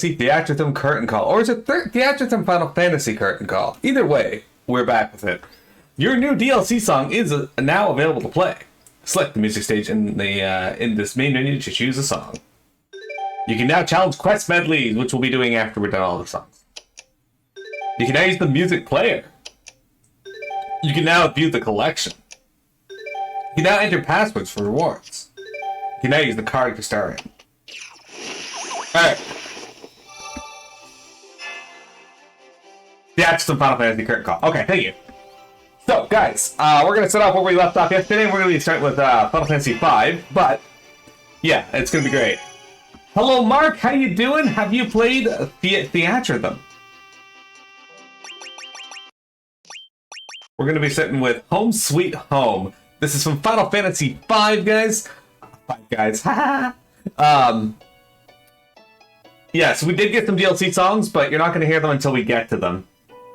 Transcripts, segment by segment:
See, Theatrhythm Curtain Call. Or is it Theatrhythm Final Fantasy Curtain Call? Either way, we're back with it. Your new DLC song is now available to play. Select the music stage in this main menu to choose a song. You can now challenge quest medleys, which we'll be doing after we're done all the songs. You can now use the music player. You can now view the collection. You can now enter passwords for rewards. You can now use the card to start in. Alright. Yeah, it's the Final Fantasy Curtain Call. Okay, thank you. So, guys, we're going to set off where we left off yesterday. We're going to start with Final Fantasy V, but yeah, it's going to be great. Hello, Mark. How you doing? Have you played Theatrhythm? We're going to be sitting with Home Sweet Home. This is from Final Fantasy V, guys. Yeah, so we did get some DLC songs, but you're not going to hear them until we get to them.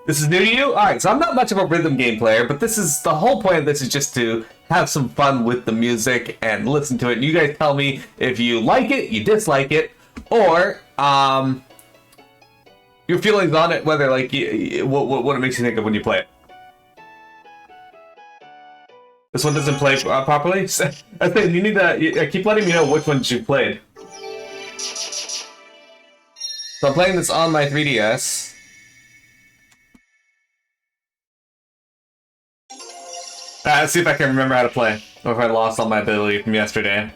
This is new to you? Alright, so I'm not much of a rhythm game player, but this is the whole point of this is just to have some fun with the music and listen to it. And you guys tell me if you like it, you dislike it, or your feelings on it, whether like what it makes you think of when you play it. This one doesn't play properly? I think you need to keep letting me know which ones you played. So I'm playing this on my 3DS. Let's see if I can remember how to play, or if I lost all my ability from yesterday.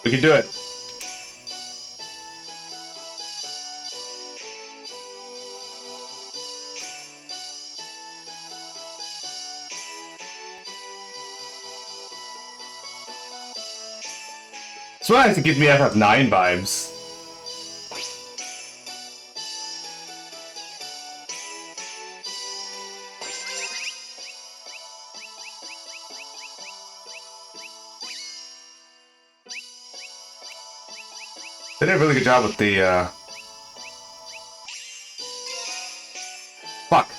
We can do it. Sometimes it gives me FF9 vibes. They did a really good job with the, Fuck.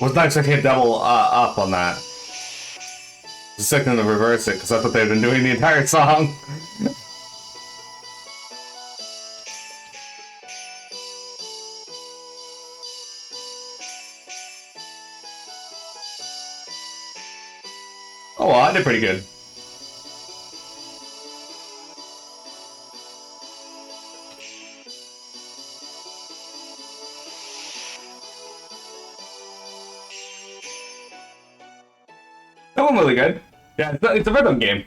Was not expecting a double, up on that. I was expecting to reverse it, because that's what they've been doing the entire song. Oh well, I did pretty good. That went really good. Yeah, it's a rhythm game.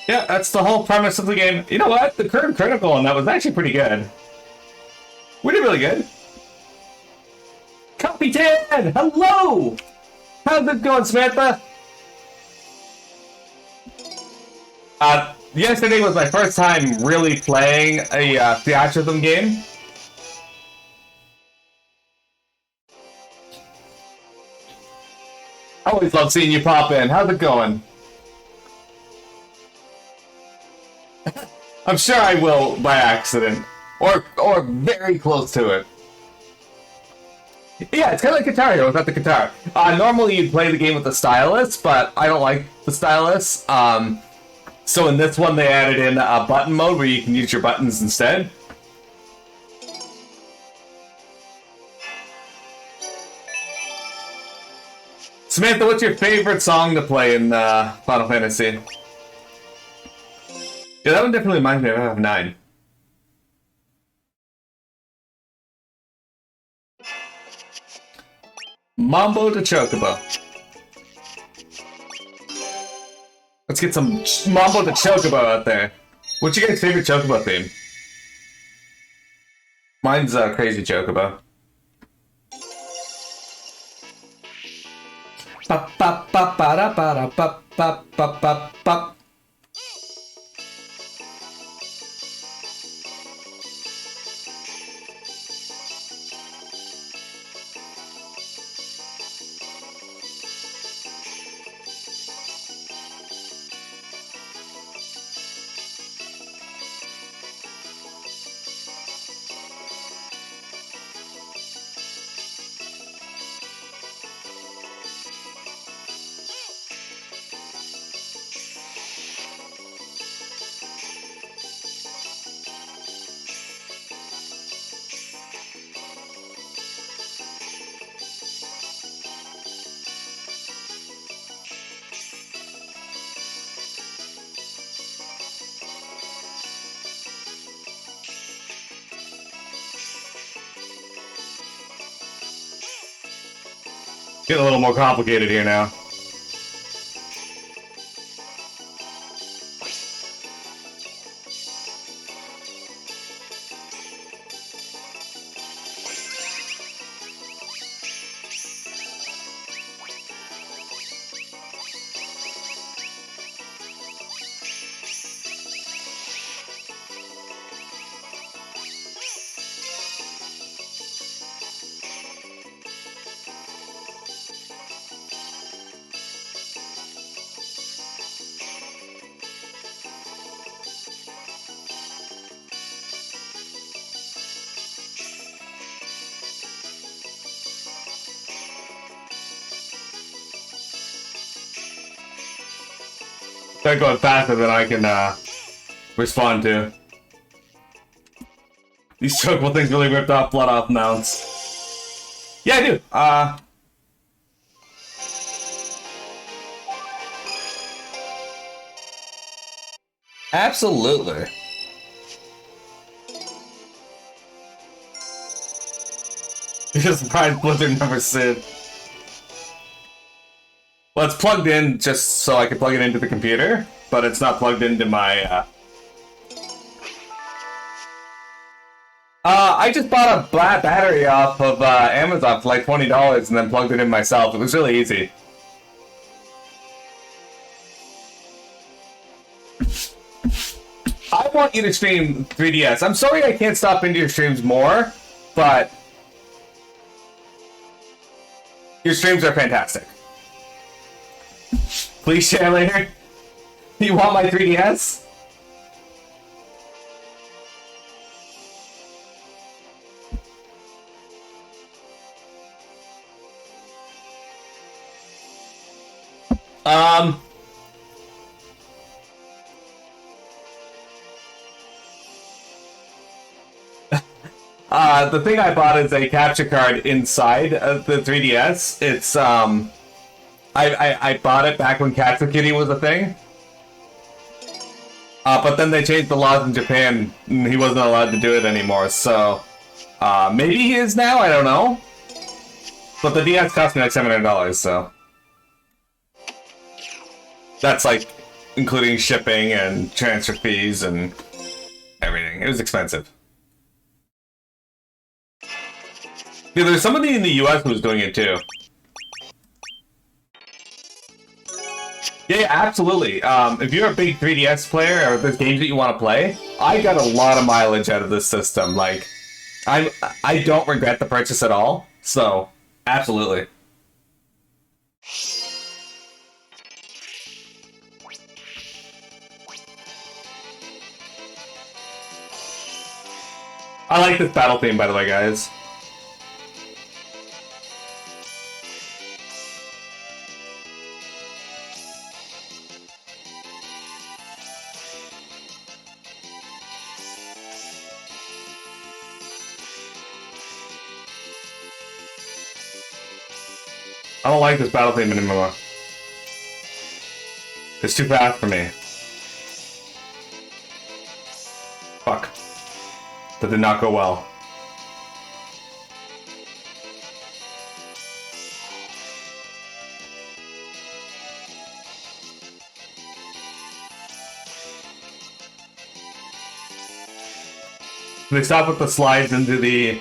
Yeah, that's the whole premise of the game. You know what? The current critical on that was actually pretty good. We did really good. Capitan! Hello! How's it going, Samantha? Yesterday was my first time really playing a Theatrhythm game. I always love seeing you pop in. How's it going? I'm sure I will by accident. Or very close to it. Yeah, it's kind of like Guitar Hero without the guitar. Normally you'd play the game with the stylus, but I don't like the stylus. So in this one they added in a button mode where you can use your buttons instead. Samantha, what's your favorite song to play in Final Fantasy? Yeah, that one definitely reminds me of FF9. Mambo to Chocobo. Let's get some Mambo to Chocobo out there. What's your guys' favorite Chocobo theme? Mine's Crazy Chocobo. Ba ba ba ba da ba da ba ba ba ba ba. Getting a little more complicated here now. They're going faster than I can respond to. These chocobo things really ripped off blood off mounts. Yeah, I do. Absolutely. Because Brian Blizzard never said. Well, it's plugged in just so I can plug it into the computer, but it's not plugged into my, I just bought a black battery off of Amazon for like $20 and then plugged it in myself. It was really easy. I want you to stream 3DS. I'm sorry I can't stop into your streams more, but your streams are fantastic. Please share later. You want my 3DS? The thing I bought is a capture card inside of the 3DS. It's, I bought it back when Capture Kitty was a thing. But then they changed the laws in Japan, and he wasn't allowed to do it anymore, so... maybe he is now, I don't know. But the DS cost me like $700, so... That's like, including shipping and transfer fees and everything. It was expensive. Yeah, there's somebody in the US who was doing it too. Yeah, absolutely. If you're a big 3DS player, or if there's games that you want to play, I got a lot of mileage out of this system. Like, I don't regret the purchase at all. So, absolutely. I like this battle theme, by the way, guys. I don't like this battle theme anymore. It's too fast for me. Fuck. That did not go well. They stop with the slides into the...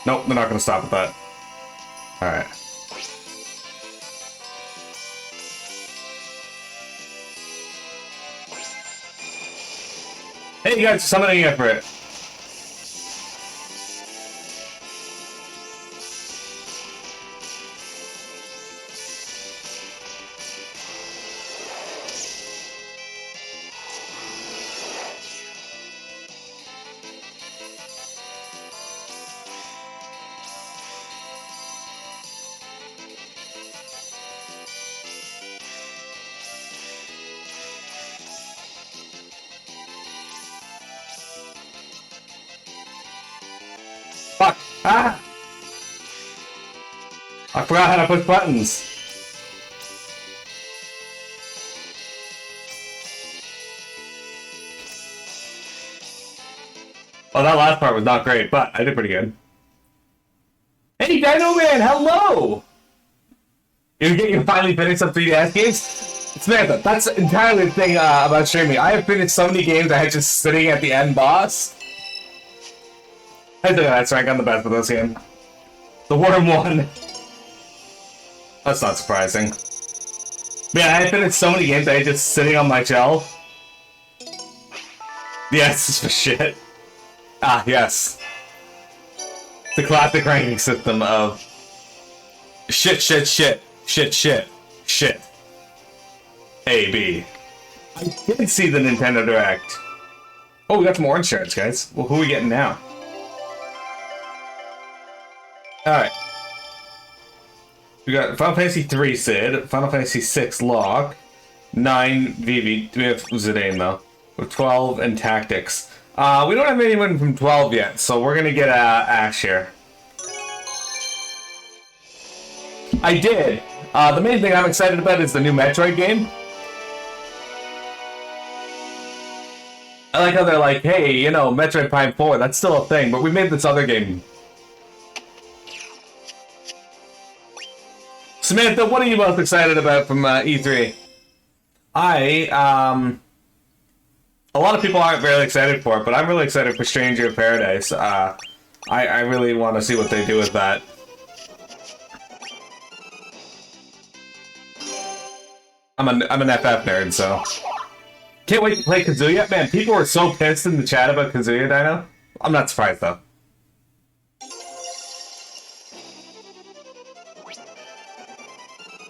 Nope, they're not gonna stop with that. Alright. Hey, you guys, summoning effort. Fuck! Ah! I forgot how to push buttons. Oh, that last part was not great, but I did pretty good. Hey, Dino Man, hello! You finally finished some 3DS games? Samantha, that's entirely the thing about streaming. I have finished so many games I had just sitting at the end boss. I think that's rank on the best of this game. The Worm won. That's not surprising. Man, I finished so many games I was just sitting on my shelf. Yes, for shit. Ah, yes. The classic ranking system of shit, shit, shit, shit, shit, shit. A, B. I did see the Nintendo Direct. Oh, we got some orange shards, guys. Well, who are we getting now? Alright. We got Final Fantasy 3 Sid, Final Fantasy 6 Locke, 9 Vivi. We have Zidane though. With 12 and Tactics. We don't have anyone from 12 yet, so we're gonna get Ash here. I did. The main thing I'm excited about is the new Metroid game. I like how they're like, hey, you know, Metroid Prime 4, that's still a thing, but we made this other game. Samantha, what are you most excited about from E3? A lot of people aren't very excited for it, but I'm really excited for Stranger in Paradise. I really want to see what they do with that. I'm an FF nerd, so... Can't wait to play Kazuya. Man, people were so pissed in the chat about Kazuya, Dino. I'm not surprised, though.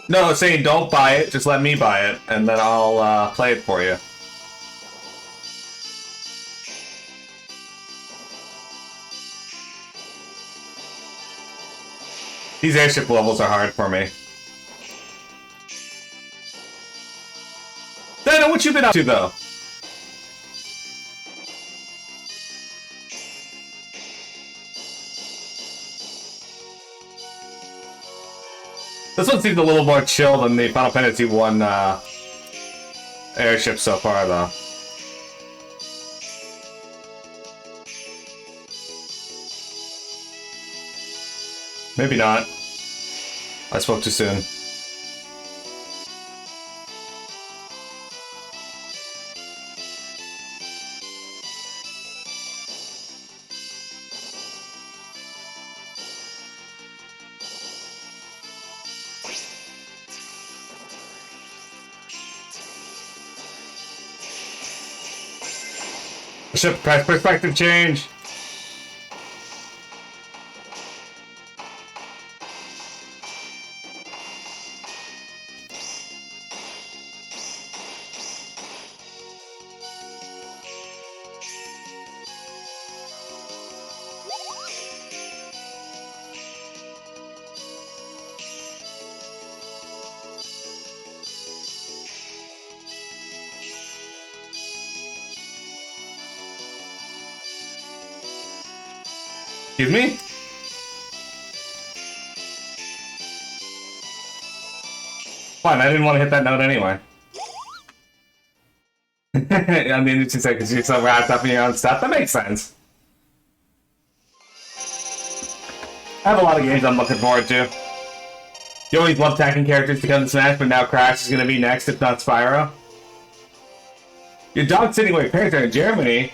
No, saying don't buy it, just let me buy it, and then I'll play it for you. These airship levels are hard for me. Dino, what you been up to, though? This one seems a little more chill than the Final Fantasy 1 airship so far, though. Maybe not. I spoke too soon. Ship perspective change. Excuse me? Fine, I didn't want to hit that note anyway. On the industry side, because you're so wrapped up in your own stuff, that makes sense. I have a lot of games I'm looking forward to. You always love Tekken characters to come to Smash, but now Crash is going to be next, if not Spyro. Your dog's sitting with your parents are in Germany.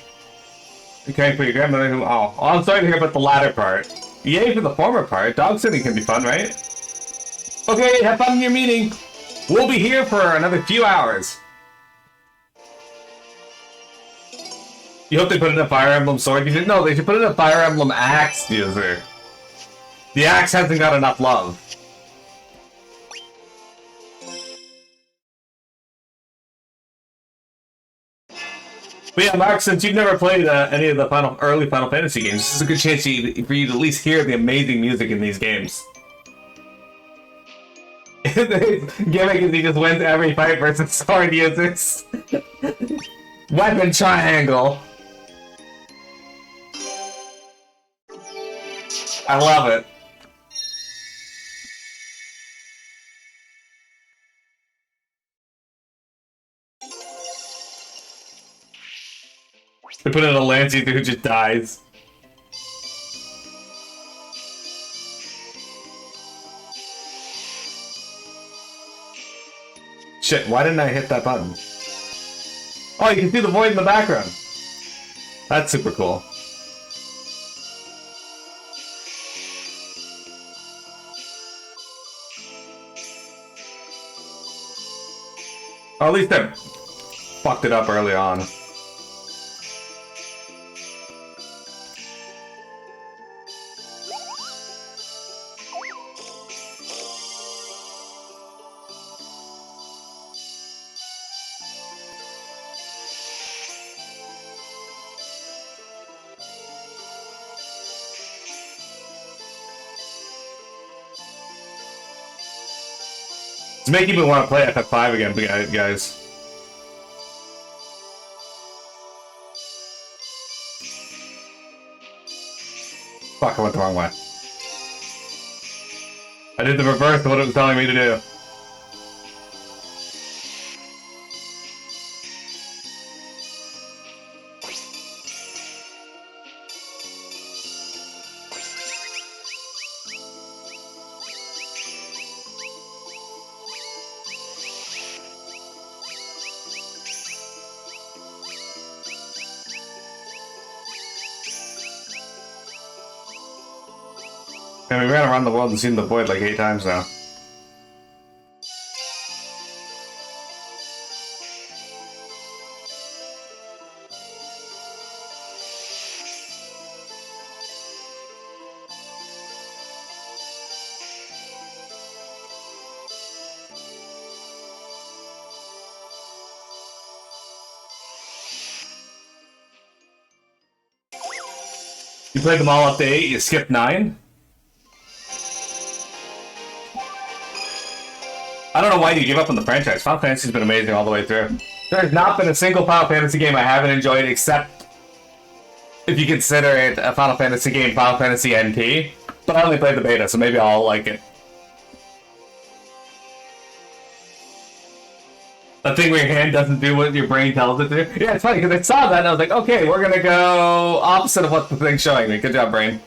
You're caring for your grandmother who... Oh, I'm sorry to hear about the latter part. Yay for the former part. Dog sitting can be fun, right? Okay, have fun in your meeting. We'll be here for another few hours. You hope they put in a Fire Emblem sword user? No, they should put in a Fire Emblem axe user. The axe hasn't got enough love. But yeah, Mark, since you've never played any of the early Final Fantasy games, this is a good chance for you to at least hear the amazing music in these games. Gimmick is he just wins every fight versus sword users. Weapon triangle. I love it. They put in a lance user who just dies. Shit, why didn't I hit that button? Oh, you can see the void in the background. That's super cool. Or at least I fucked it up early on. It's making me want to play FF5 again, guys. Fuck, I went the wrong way. I did the reverse of what it was telling me to do. And we ran around the world and seen the void like 8 times now. You played them all up to 8, you skipped 9? I don't know why you give up on the franchise. Final Fantasy's been amazing all the way through. There's not been a single Final Fantasy game I haven't enjoyed, except if you consider it a Final Fantasy game, Final Fantasy NT. But I only played the beta, so maybe I'll like it. That thing where your hand doesn't do what your brain tells it to. Yeah, it's funny, because I saw that and I was like, okay, we're gonna go opposite of what the thing's showing me. Good job, brain.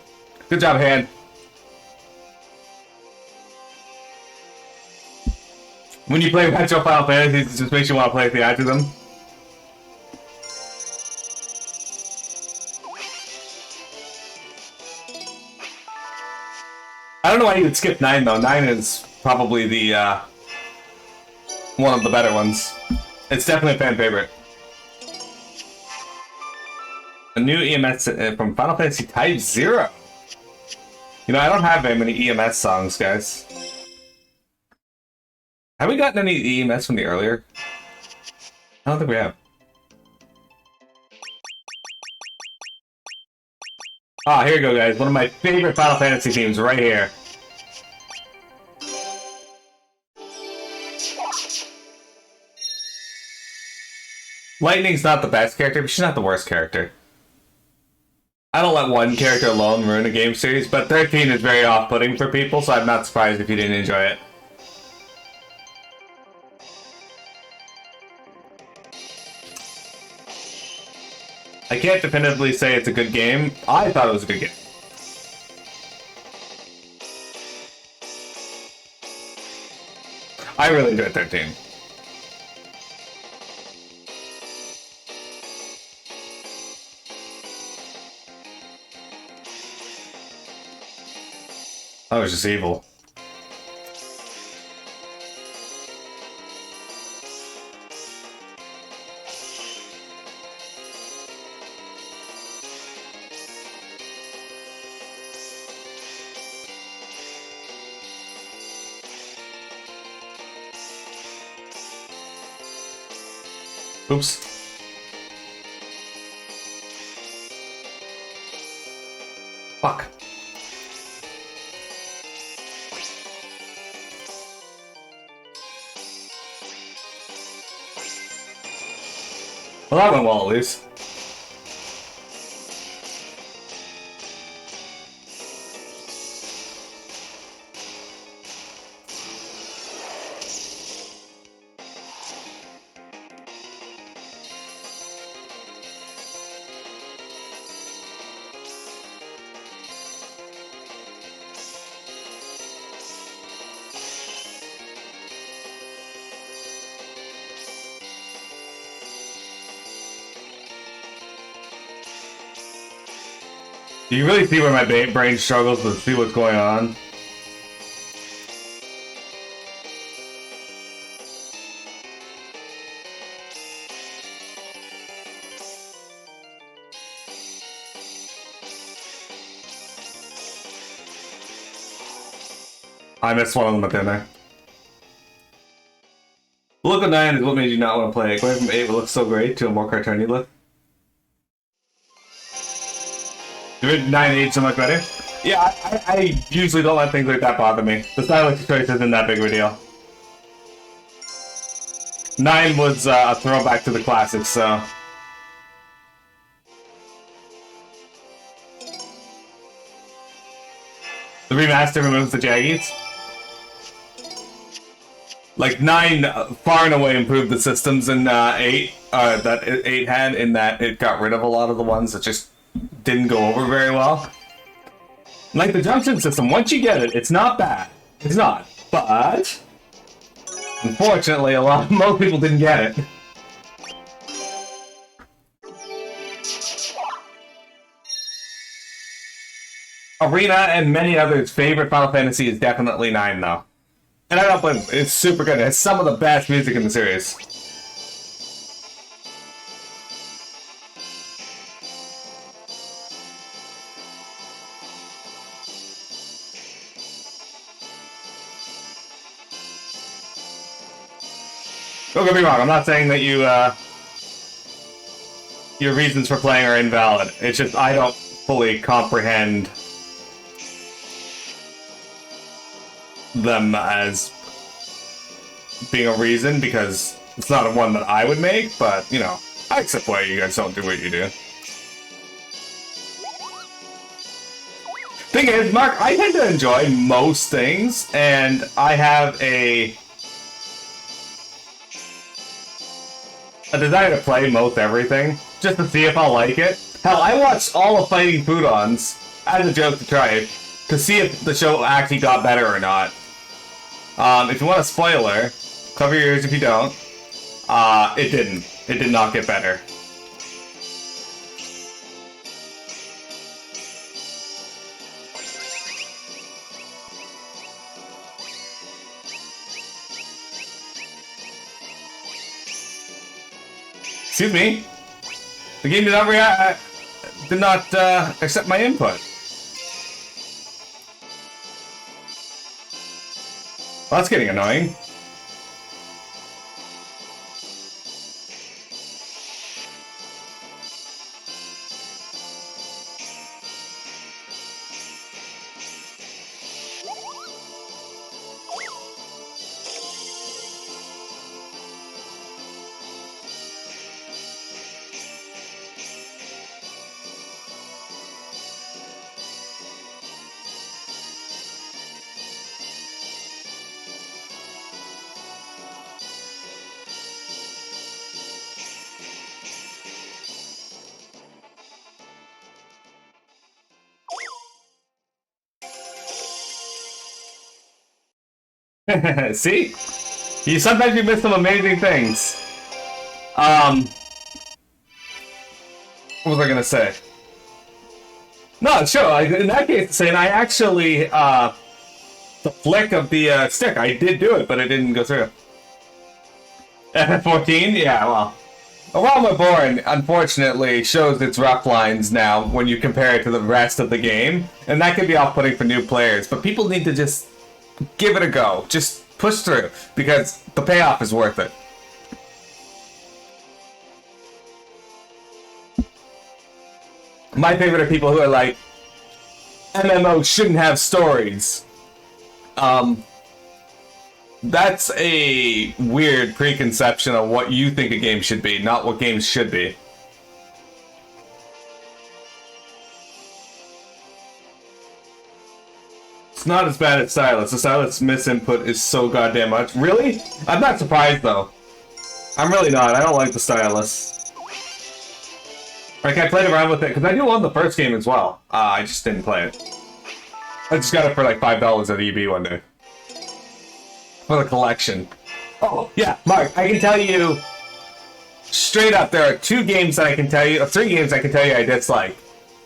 Good job, hand. When you play retro Final Fantasy, it just makes you want to play Theatrhythm. I don't know why you would skip 9 though. 9 is probably the one of the better ones. It's definitely a fan favorite. A new EMS from Final Fantasy Type 0. You know, I don't have very many EMS songs, guys. Have we gotten any EMS from the earlier? I don't think we have. Ah, here we go, guys. One of my favorite Final Fantasy themes right here. Lightning's not the best character, but she's not the worst character. I don't let one character alone ruin a game series, but 13 is very off-putting for people, so I'm not surprised if you didn't enjoy it. I can't definitively say it's a good game. I thought it was a good game. I really enjoyed 13. I was just evil. Oops. Fuck. Well, that went well, at least. Do you really see where my brain struggles to see what's going on? I missed one of them at the end there. Look at 9 is what made you not want to play it. Going from 8 looks so great to a more cartoony look. Did 9 age so much better? Yeah, I usually don't let things like that bother me. The stylistic choice isn't that big of a deal. 9 was a throwback to the classics, so... The remaster removes the jaggies. Like, 9 far and away improved the systems in 8, that 8 had, in that it got rid of a lot of the ones that just didn't go over very well. Like the junction system, once you get it, it's not bad. It's not. But unfortunately, most people didn't get it. Arena and many others' favorite Final Fantasy is definitely 9, though. And I don't blame it. It's super good. It has some of the best music in the series. Don't get me wrong, I'm not saying that your reasons for playing are invalid. It's just I don't fully comprehend them as being a reason, because it's not a one that I would make, but, you know, I accept why you guys don't do what you do. Thing is, Mark, I tend to enjoy most things, and I have a desire to play most everything, just to see if I'll like it. Hell, I watched all of Fighting Foodons as a joke to try it, to see if the show actually got better or not. If you want a spoiler, cover your ears if you don't. It didn't. It did not get better. Excuse me? The game did not accept my input. Well, that's getting annoying. See? You sometimes you miss some amazing things. What was I gonna say? No, sure. In that case, saying I actually the flick of the stick, I did do it, but it didn't go through. FF14, yeah, well. A Realm Reborn, unfortunately, shows its rough lines now when you compare it to the rest of the game, and that can be off-putting for new players, but people need to just give it a go. Just push through, because the payoff is worth it. My favorite are people who are like, MMOs shouldn't have stories. That's a weird preconception of what you think a game should be, not what games should be. It's not as bad as Stylus. The Stylus misinput is so goddamn much. Really? I'm not surprised, though. I'm really not. I don't like the Stylus. Like, I played around with it, because I do own the first game as well. I just didn't play it. I just got it for like $5 at EB one day. For the collection. Oh, yeah, Mark, I can tell you straight up, there are 2 games that I can tell you, or 3 games I can tell you I dislike.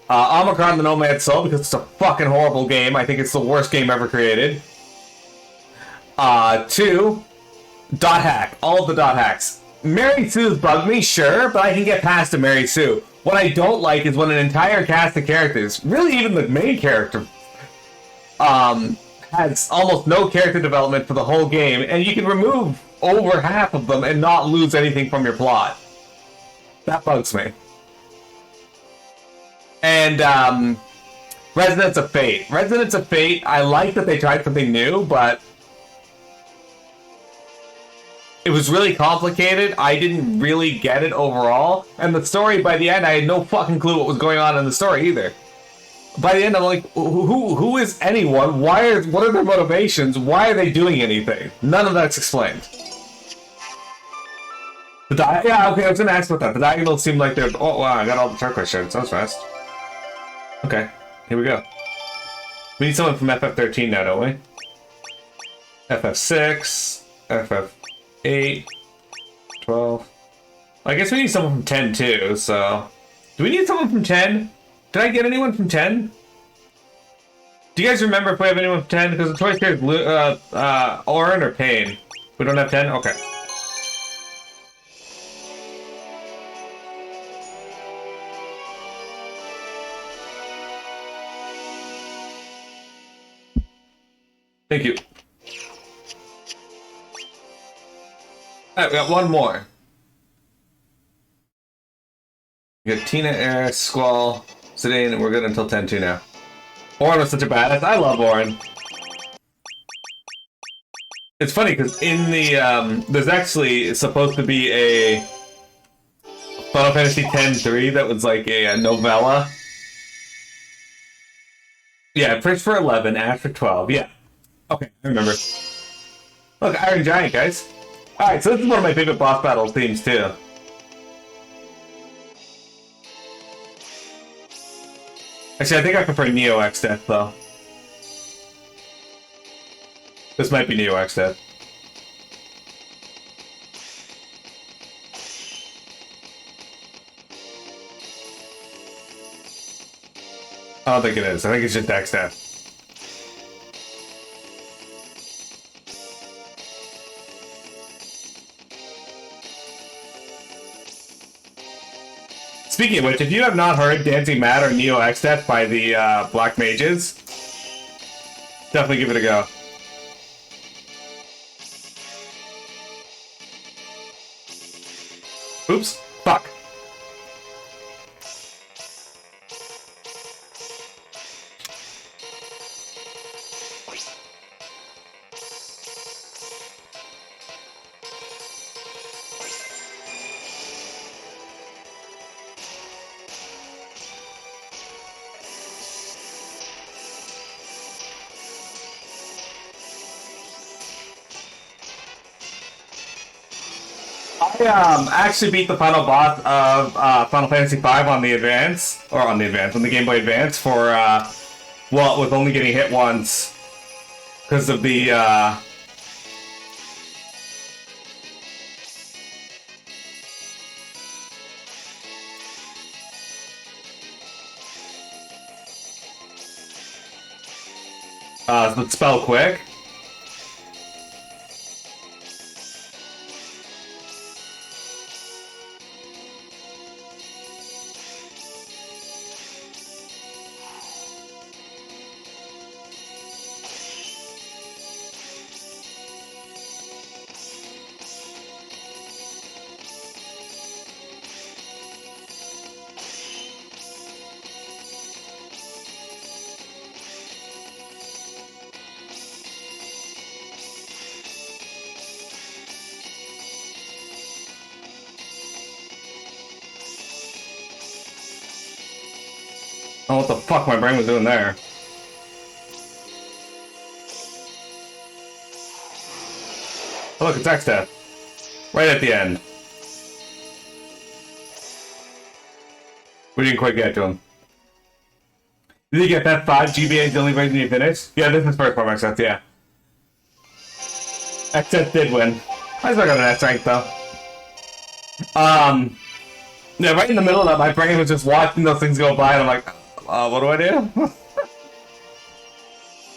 Omicron the Nomad Soul, because it's a fucking horrible game. I think it's the worst game ever created. 2, Dot Hack. All of the Dot Hacks. Mary Sue's bugged me, sure, but I can get past a Mary Sue. What I don't like is when an entire cast of characters, really even the main character, has almost no character development for the whole game, and you can remove over half of them and not lose anything from your plot. That bugs me. And, Resonance of Fate. Resonance of Fate, I like that they tried something new, but it was really complicated. I didn't really get it overall, and the story, by the end, I had no fucking clue what was going on in the story either. By the end, I'm like, who is anyone? What are their motivations? Why are they doing anything? None of that's explained. Yeah, okay, I was gonna ask about that. The diagonals seem like they're... Oh, wow, I got all the turquoise shards. That was fast. Okay, here we go. We need someone from FF13 now, don't we? FF6, FF8, 12. I guess we need someone from 10 too, so... Do we need someone from 10? Did I get anyone from 10? Do you guys remember if we have anyone from 10? Because the choice here is Orin or Pain. We don't have 10? Okay. Thank you. Alright, we got one more. We got Tina, Eris, Squall, Zidane, and we're good until 10-2 now. Orin was such a badass. I love Orin. It's funny, because in the, there's actually supposed to be a Final Fantasy X-3 that was like a novella. Yeah, Prince for 11, Ash for 12, yeah. Okay, I remember. Look, Iron Giant, guys. Alright, so this is one of my favorite boss battle themes, too. Actually, I think I prefer Neo X Death, though. This might be Neo X Death. I don't think it is. I think it's just X Death. Speaking of which, if you have not heard Dancing Mad or Neo X Death by the Black Mages, definitely give it a go. Oops. Fuck. I actually beat the final boss of Final Fantasy V on the Advance, on the Game Boy Advance for, well, with only getting hit once because of the Let's spell quick. Oh, what the fuck my brain was doing there. Oh, look, it's X-Death. Right at the end. We didn't quite get to him. Did you get that 5 GBA is the only version you finished? Yeah, this is first form X-Death, yeah. X-Death did win. I still got an S rank though. Yeah, right in the middle of that, my brain was just watching those things go by, and I'm like, what do I do?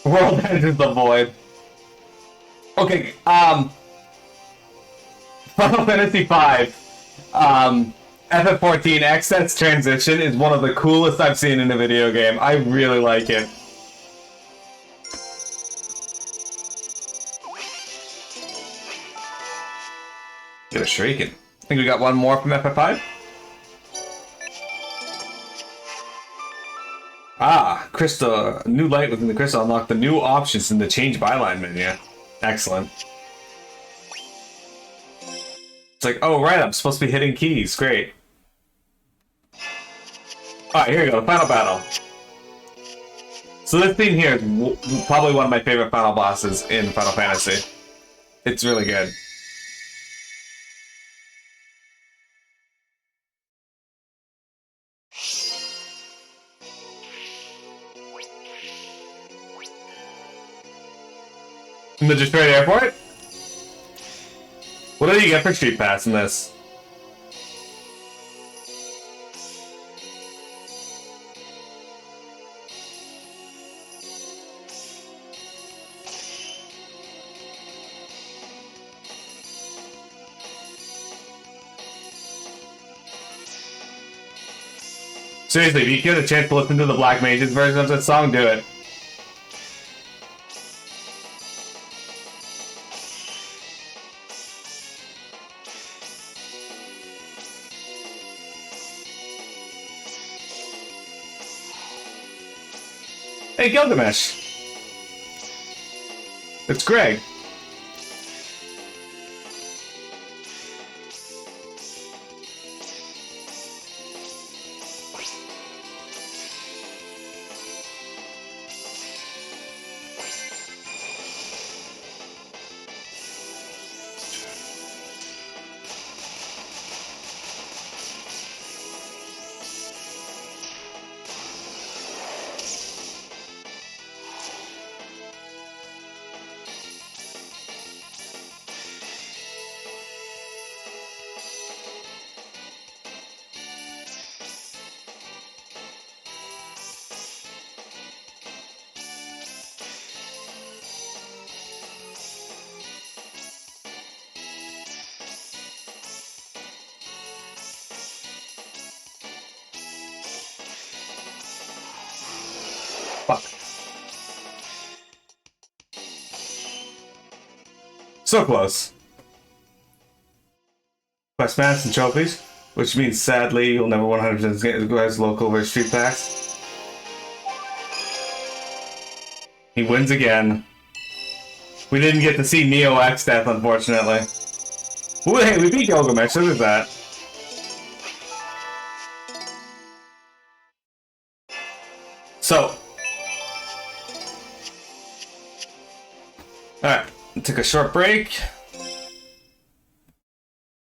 World enters the void. Okay, Final Fantasy V, FF14 X-Death's transition is one of the coolest I've seen in a video game. I really like it. Get a shrieking. I think we got one more from FF5. Ah, crystal. New light within the crystal unlocked the new options in the change byline menu. Excellent. It's like, oh right, I'm supposed to be hitting keys. Great. Alright, here we go, the final battle. So this theme here is probably one of my favorite final bosses in Final Fantasy. It's really good. In the Detroit airport? What do you get for Street Pass in this? Seriously, if you get a chance to listen to the Black Mages version of this song, do it. Hey, Gilgamesh. It's Greg. Fuck. So close. Quest maps and trophies, which means sadly you'll never 100% get as local versus Street Pass. He wins again. We didn't get to see Neo X-Death, unfortunately. Ooh, hey, we beat Gilgamesh, look at that. So. Alright, took a short break.